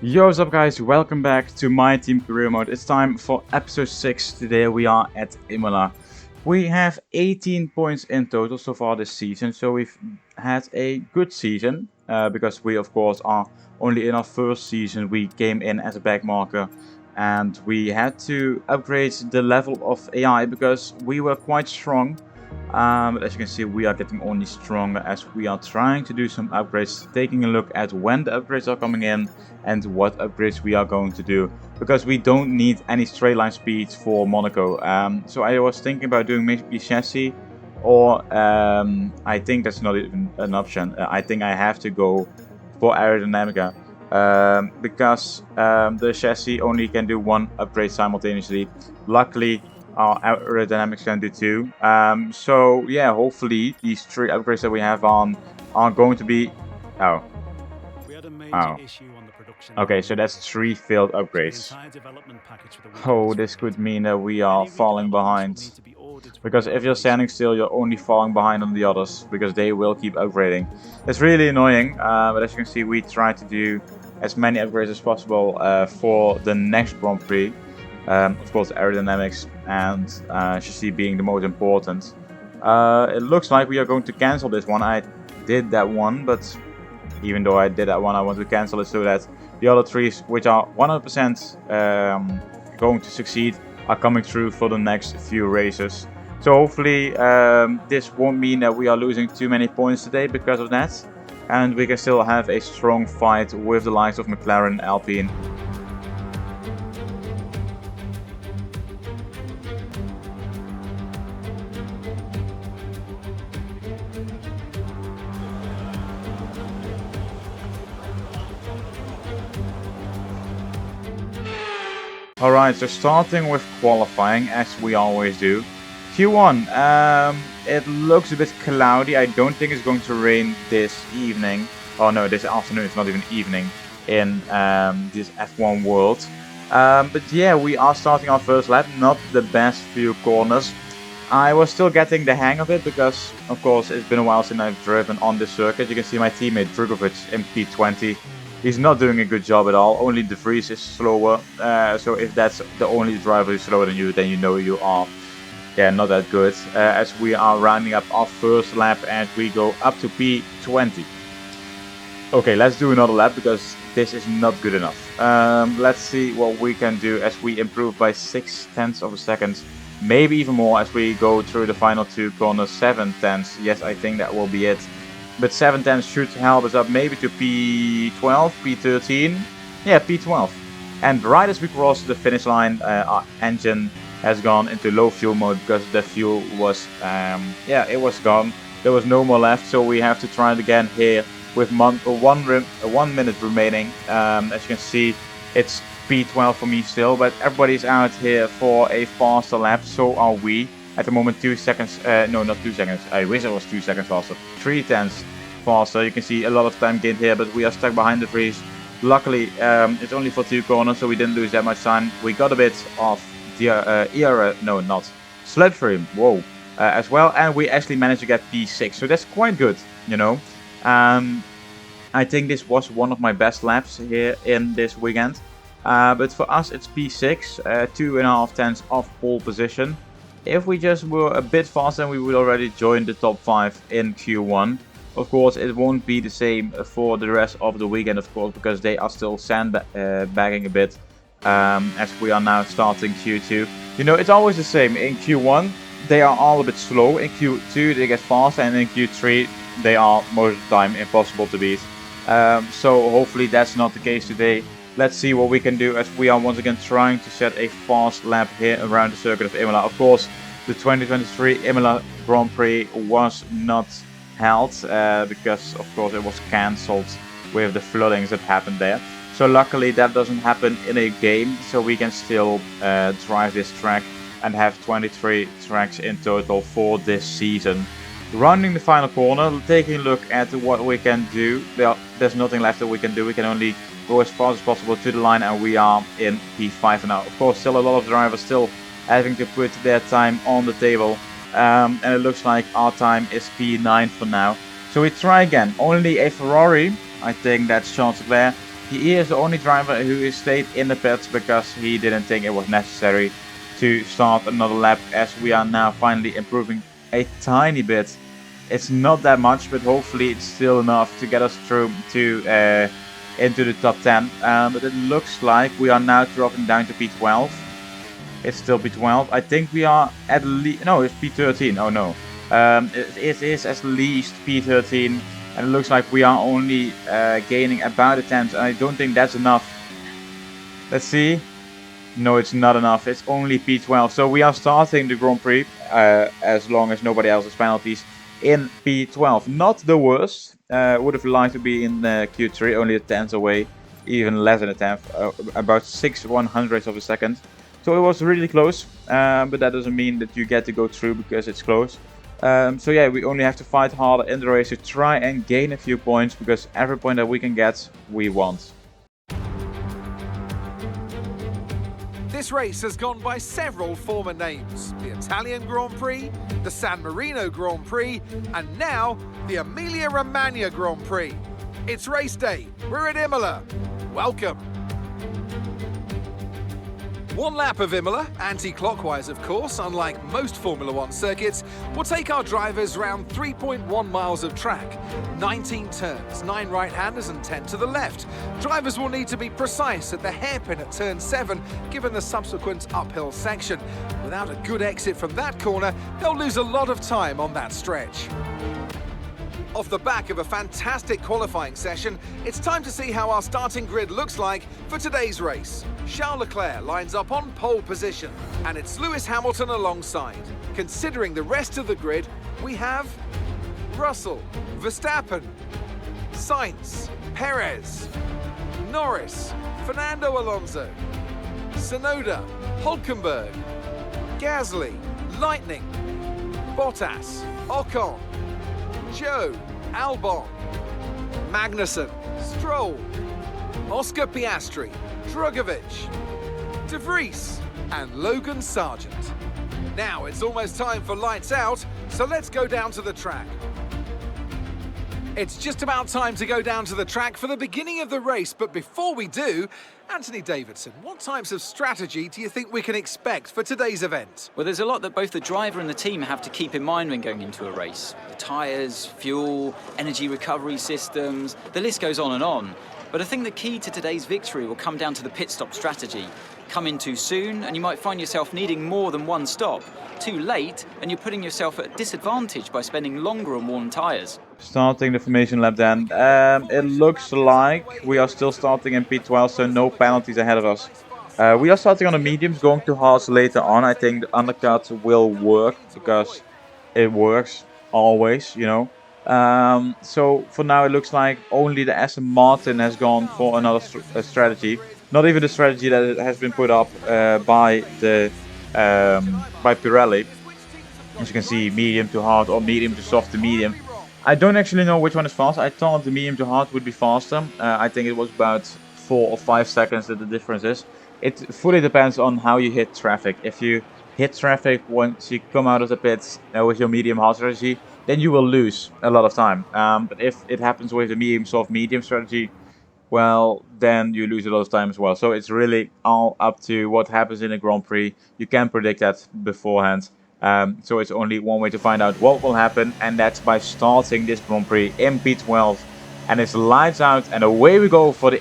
Yo, what's up guys, welcome back to my team career mode. It's time for episode 6. Today we are at Imola. We have 18 points in total so far this season, so we've had a good season. Because we of course are only in our first season. We came in as a back marker and we had to upgrade the level of AI because we were quite strong. But as you can see, we are getting only stronger as we are trying to do some upgrades, taking a look at when the upgrades are coming in and what upgrades we are going to do, because we don't need any straight line speed for Monaco. So I was thinking about doing maybe chassis, or I think that's not even an option. I think I have to go for aerodynamica, because the chassis only can do one upgrade simultaneously. Luckily our aerodynamics can do two. So yeah, hopefully these 3 upgrades that we have on are going to be... Oh. Okay, so that's 3 failed upgrades. Oh, this could mean that we are falling behind. Because if you're standing still, you're only falling behind on the others, because they will keep upgrading. It's really annoying, but as you can see, we try to do as many upgrades as possible for the next Grand Prix. Of course, aerodynamics and chassis being the most important. It looks like we are going to cancel this one. I did that one, but even though I did that one, I want to cancel it so that the other 3, which are 100% going to succeed, are coming through for the next few races. So hopefully this won't mean that we are losing too many points today because of that, and we can still have a strong fight with the likes of McLaren and Alpine. Alright, so starting with qualifying, as we always do. Q1, it looks a bit cloudy. I don't think it's going to rain this evening. Oh no, this afternoon, it's not even evening in this F1 world. But yeah, we are starting our first lap, not the best few corners. I was still getting the hang of it because, of course, it's been a while since I've driven on this circuit. You can see my teammate Drugovic in P20. He's not doing a good job at all. Only De Vries is slower. So if that's the only driver who's slower than you, then you know you are, not that good. As we are rounding up our first lap and we go up to P20. Okay, let's do another lap because this is not good enough. Let's see what we can do as we improve by 0.6 of a second. Maybe even more as we go through the final 2 corners. 0.7. Yes, I think that will be it. But 0.7 should help us up maybe to P12, P13. Yeah, P12. And right as we cross the finish line, our engine has gone into low fuel mode because the fuel was, it was gone. There was no more left, so we have to try it again here with 1 minute remaining. As you can see, it's P12 for me still, but everybody's out here for a faster lap, so are we. At the moment 2 seconds, no, not 2 seconds, I wish it was 2 seconds faster, 0.3 faster. You can see a lot of time gained here, but we are stuck behind De Vries. Luckily, it's only for 2 corners, so we didn't lose that much time. We got a bit of the sled frame, whoa, as well, and we actually managed to get P6, so that's quite good, you know. I think this was one of my best laps here in this weekend, but for us it's P6, 2.5 tenths of pole position. If we just were a bit faster, we would already join the top 5 in Q1. Of course, it won't be the same for the rest of the weekend, of course, because they are still sandbagging a bit, as we are now starting Q2. You know, it's always the same. In Q1, they are all a bit slow. In Q2, they get faster, and in Q3, they are most of the time impossible to beat. So hopefully that's not the case today. Let's see what we can do as we are once again trying to set a fast lap here around the circuit of Imola. Of course, the 2023 Imola Grand Prix was not held because, of course, it was cancelled with the floodings that happened there. So luckily that doesn't happen in a game, so we can still drive this track and have 23 tracks in total for this season. Rounding the final corner, taking a look at what we can do. Well, there's nothing left that we can do. We can only go as fast as possible to the line, and we are in P5 now. Of course, still a lot of drivers still having to put their time on the table, and it looks like our time is P9 for now. So we try again. Only a Ferrari, I think that's Charles Leclerc, He is the only driver who stayed in the pits because he didn't think it was necessary to start another lap, as we are now finally improving a tiny bit. It's not that much, but hopefully it's still enough to get us through to into the top 10. But it looks like we are now dropping down to P12. It's still P12. I think we are at least... No, it's P13. Oh no. It is at least P13. And it looks like we are only gaining about a tenth. And I don't think that's enough. Let's see. No, it's not enough. It's only P12. So we are starting the Grand Prix, as long as nobody else has penalties, in P12. Not the worst. Would have liked to be in Q3, only a tenth away. Even less than a tenth. About 6/100ths of a second. So it was really close. But that doesn't mean that you get to go through because it's close. So yeah, we only have to fight harder in the race to try and gain a few points, because every point that we can get, we want. This race has gone by several former names: the Italian Grand Prix, the San Marino Grand Prix, and now the Emilia-Romagna Grand Prix. It's race day, we're at Imola. Welcome. One lap of Imola, anti-clockwise of course, unlike most Formula One circuits, will take our drivers round 3.1 miles of track. 19 turns, 9 right-handers and 10 to the left. Drivers will need to be precise at the hairpin at turn 7, given the subsequent uphill section. Without a good exit from that corner, they'll lose a lot of time on that stretch. Off the back of a fantastic qualifying session, it's time to see how our starting grid looks like for today's race. Charles Leclerc lines up on pole position, and it's Lewis Hamilton alongside. Considering the rest of the grid, we have Russell, Verstappen, Sainz, Perez, Norris, Fernando Alonso, Tsunoda, Hülkenberg, Gasly, Lightning, Bottas, Ocon, Joe, Albon, Magnussen, Stroll, Oscar Piastri, Drugovich, De Vries, and Logan Sargent. Now it's almost time for lights out, so let's go down to the track. It's just about time to go down to the track for the beginning of the race, but before we do, Anthony Davidson, what types of strategy do you think we can expect for today's event? Well, there's a lot that both the driver and the team have to keep in mind when going into a race. The tyres, fuel, energy recovery systems, the list goes on and on. But I think the key to today's victory will come down to the pit stop strategy. Come in too soon and you might find yourself needing more than one stop. Too late and you're putting yourself at a disadvantage by spending longer on worn tyres. Starting the formation lap then. It looks like we are still starting in P12, so no penalties ahead of us. We are starting on the mediums, going to hards later on. I think the undercut will work because it works always, you know. So for now it looks like only the Aston Martin has gone for another strategy. Not even the strategy that has been put up by Pirelli. As you can see, medium to hard or medium to soft to medium. I don't actually know which one is faster. I thought the medium to hard would be faster. I think it was about 4 or 5 seconds that the difference is. It fully depends on how you hit traffic. If you hit traffic once you come out of the pits with your medium hard strategy, then you will lose a lot of time. But if it happens with the medium soft medium strategy, well, then you lose a lot of time as well. So it's really all up to what happens in a Grand Prix. You can predict that beforehand. So it's only one way to find out what will happen, and that's by starting this Grand Prix in P12. And it's lights out, and away we go for the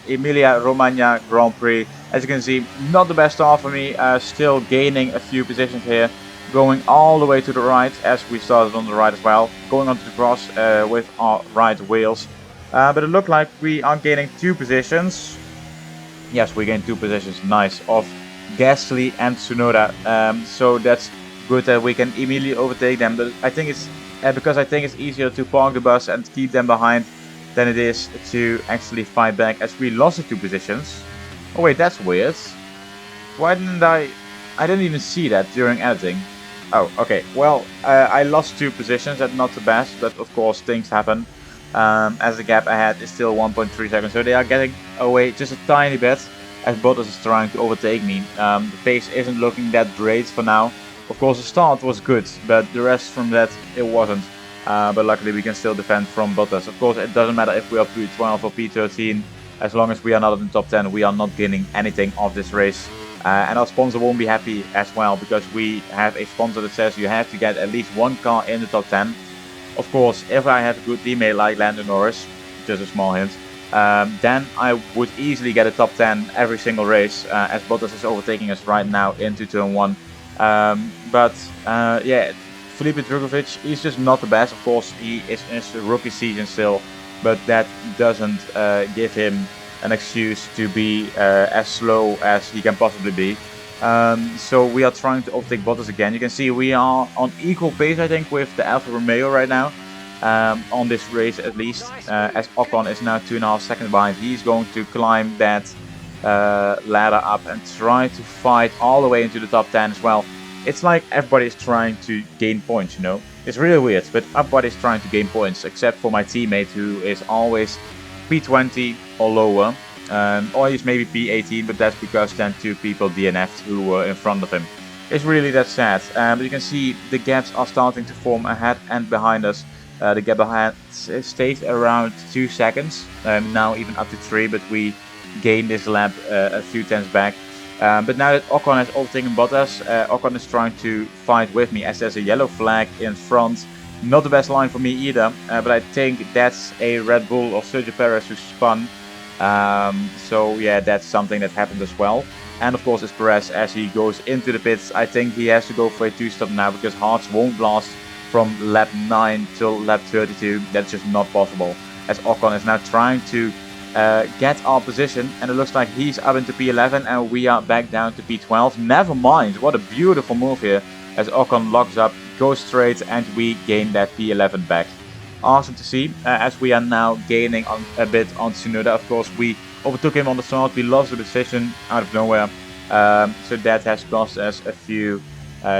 Emilia-Romagna Grand Prix. As you can see, not the best start for me, still gaining a few positions here. Going all the way to the right, as we started on the right as well. Going onto the cross with our right wheels. But it looked like we are gaining 2 positions. Yes, we gained 2 positions, nice, of Gasly and Tsunoda. So that's good that we can immediately overtake them. But I think it's because I think it's easier to park the bus and keep them behind than it is to actually fight back, as we lost the 2 positions. Oh wait, that's weird. Why didn't I didn't even see that during editing. Oh, okay. Well, I lost 2 positions. That's not the best, but of course things happen. As the gap ahead is still 1.3 seconds, so they are getting away just a tiny bit as Bottas is trying to overtake me. The pace isn't looking that great for now. Of course, the start was good, but the rest from that, it wasn't. But luckily we can still defend from Bottas. Of course, it doesn't matter if we are P12 or P13. As long as we are not in the top 10, we are not gaining anything of this race. And our sponsor won't be happy as well, because we have a sponsor that says you have to get at least one car in the top 10. Of course, if I have a good teammate like Lando Norris, just a small hint, then I would easily get a top 10 every single race, as Bottas is overtaking us right now into turn 1. Yeah, Felipe Drugovich, he's just not the best. Of course, he is in his rookie season still, but that doesn't give him an excuse to be as slow as he can possibly be. So we are trying to overtake Bottas again. You can see we are on equal pace, I think, with the Alfa Romeo right now. On this race at least, as Ocon is now 2.5 seconds behind. He's going to climb that ladder up and try to fight all the way into the top 10 as well. It's like everybody is trying to gain points, you know. It's really weird, but everybody is trying to gain points, except for my teammate, who is always P20 or lower. Or he's maybe P18, but that's because then 2 people DNF'd who were in front of him. It's really that sad. But you can see the gaps are starting to form ahead and behind us. The gap behind stayed around 2 seconds, now even up to 3, but we gained this lap a few tenths back. But now that Ocon has overtaken Bottas, Ocon is trying to fight with me as there's a yellow flag in front. Not the best line for me either, but I think that's a Red Bull or Sergio Perez who spun. So yeah, that's something that happened as well. And of course it's Perez as he goes into the pits. I think he has to go for a 2-stop now, because Hards won't last from lap 9 till lap 32. That's just not possible, as Ocon is now trying to get our position, and it looks like he's up into P11 and we are back down to P12. Never mind, what a beautiful move here, as Ocon locks up, goes straight, and we gain that P11 back. Awesome to see, as we are now gaining a bit on Tsunoda. Of course, we overtook him on the start. We lost the position out of nowhere, so that has cost us a few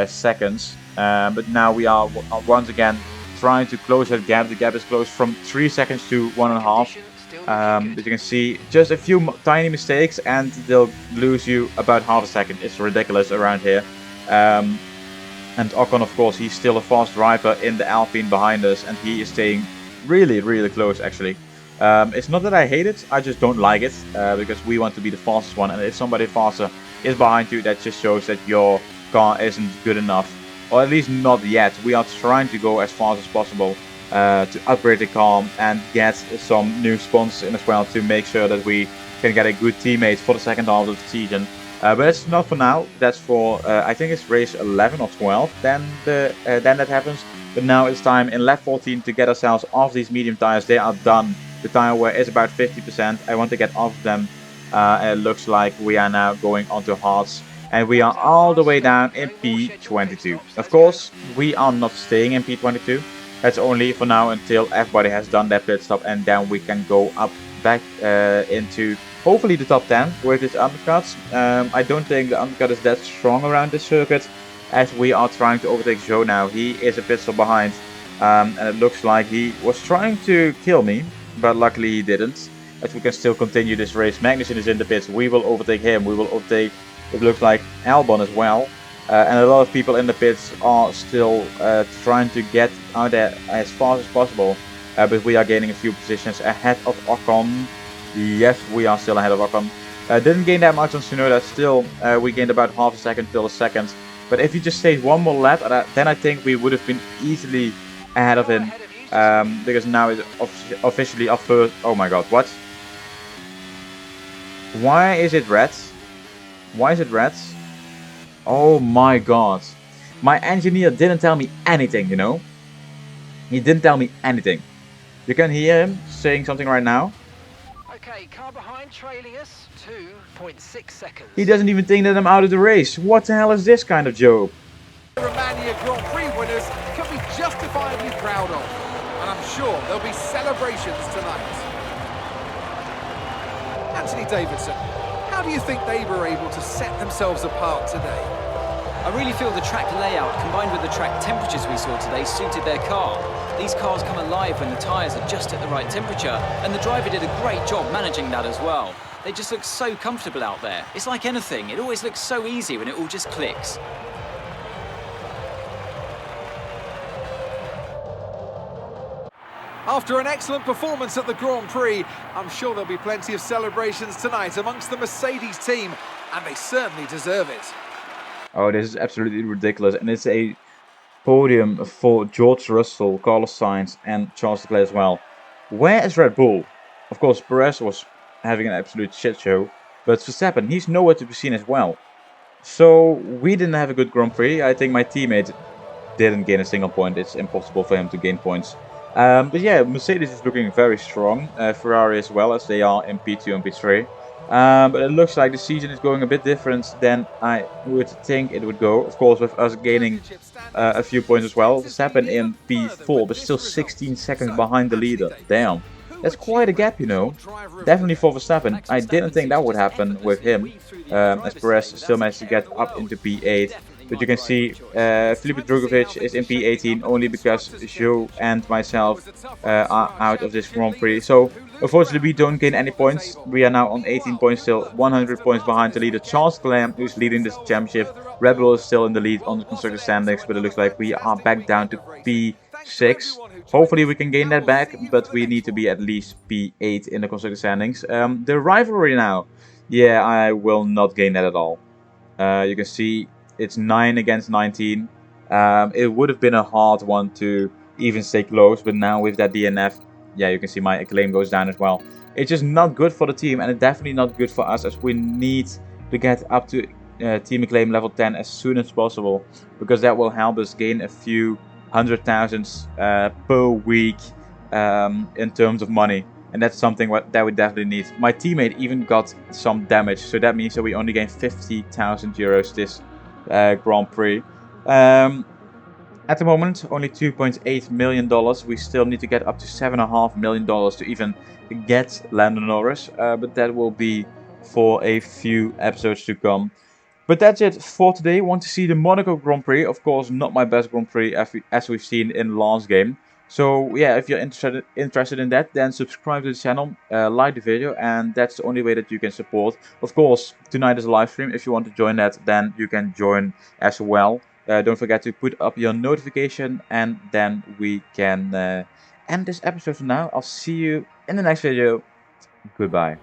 seconds. But now we are once again trying to close that gap. The gap is closed from 3 seconds to 1.5. But you can see just a few tiny mistakes and they'll lose you about half a second. It's ridiculous around here. And Ocon, of course, he's still a fast driver in the Alpine behind us, and he is staying really, really close actually. It's not that I hate it, I just don't like it, because we want to be the fastest one, and if somebody faster is behind you, that just shows that your car isn't good enough. Or at least not yet. We are trying to go as fast as possible to upgrade the car and get some new sponsors in as well, to make sure that we can get a good teammate for the second half of the season. But it's not for now. That's for I think it's race 11 or 12. Then that happens. But now it's time in lap 14 to get ourselves off these medium tires. They are done. The tire wear is about 50%. I want to get off them. And it looks like we are now going onto hards. And we are all the way down in P22. Of course, we are not staying in P22. That's only for now until everybody has done their pit stop, and then we can go up back into hopefully the top 10 with this undercut. I don't think the undercut is that strong around this circuit, as we are trying to overtake Joe now. He is a pit stop behind, and it looks like he was trying to kill me, but luckily he didn't. As we can still continue this race. Magnussen is in the pits. We will overtake him. We will overtake, it looks like, Albon as well. And a lot of people in the pits are still trying to get out there as fast as possible. But we are gaining a few positions ahead of Ocon. Yes, we are still ahead of Ocon. Didn't gain that much on Tsunoda. Still, we gained about half a second till a second. But if he just stayed one more lap, then I think we would have been easily ahead of him. Because now it's officially our first... Oh my god, what? Why is it red? Why is it red? Oh my god. My engineer didn't tell me anything, you know? He didn't tell me anything. You can hear him saying something right now. Okay, car behind trailing us, 2.6 seconds. He doesn't even think that I'm out of the race. What the hell is this kind of joke? Romania Grand Prix winners can be justifiably proud of, and I'm sure there'll be celebrations tonight. Anthony Davidson, how do you think they were able to set themselves apart today? I really feel the track layout combined with the track temperatures we saw today suited their car. These cars come alive when the tyres are just at the right temperature, and the driver did a great job managing that as well. They just look so comfortable out there. It's like anything, it always looks so easy when it all just clicks. After an excellent performance at the Grand Prix, I'm sure there'll be plenty of celebrations tonight amongst the Mercedes team, and they certainly deserve it. Oh, this is absolutely ridiculous. And it's a podium for George Russell, Carlos Sainz, and Charles Leclerc as well. Where is Red Bull? Of course, Perez was having an absolute shit show, but Verstappen, he's nowhere to be seen as well. So we didn't have a good Grand Prix. I think my teammate didn't gain a single point. It's impossible for him to gain points. But yeah, Mercedes is looking very strong. Ferrari as well, as they are in P2 and P3. But it looks like the season is going a bit different than I would think it would go. Of course, with us gaining a few points as well. Verstappen in P4, but still 16 seconds behind the leader. Damn. That's quite a gap, you know. Definitely for Verstappen. I didn't think that would happen with him. As Perez still managed to get up into P8. But you can see Felipe Drugovich is in P18 only because Joe and myself are out of this Grand Prix. So unfortunately we don't gain any points. We are now on 18 points still, 100 points behind the leader Charles Leclerc, who's leading this championship. Red Bull is still in the lead on the constructor standings, but it looks like we are back down to P6. Hopefully we can gain that back, but we need to be at least P8 in the constructor standings. The rivalry now, yeah, I will not gain that at all. You can see it's 9 against 19. It would have been a hard one to even stay close, but now with that DNF, yeah, you can see my acclaim goes down as well. It's just not good for the team, and it's definitely not good for us, as we need to get up to team acclaim level 10 as soon as possible, because that will help us gain a few 100,000 per week in terms of money. And that's something that we definitely need. My teammate even got some damage, so that means that we only gained 50,000 euros this Grand Prix. At the moment, only $2.8 million. We still need to get up to $7.5 million to even get Lando Norris, but that will be for a few episodes to come. But that's it for today. Want to see the Monaco Grand Prix? Of course, not my best Grand Prix as we've seen in last game. So yeah, if you're interested in that, then subscribe to the channel, like the video, and that's the only way that you can support. Of course, tonight is a live stream. If you want to join that, then you can join as well. Don't forget to put up your notification, and then we can end this episode for now. I'll see you in the next video. Goodbye.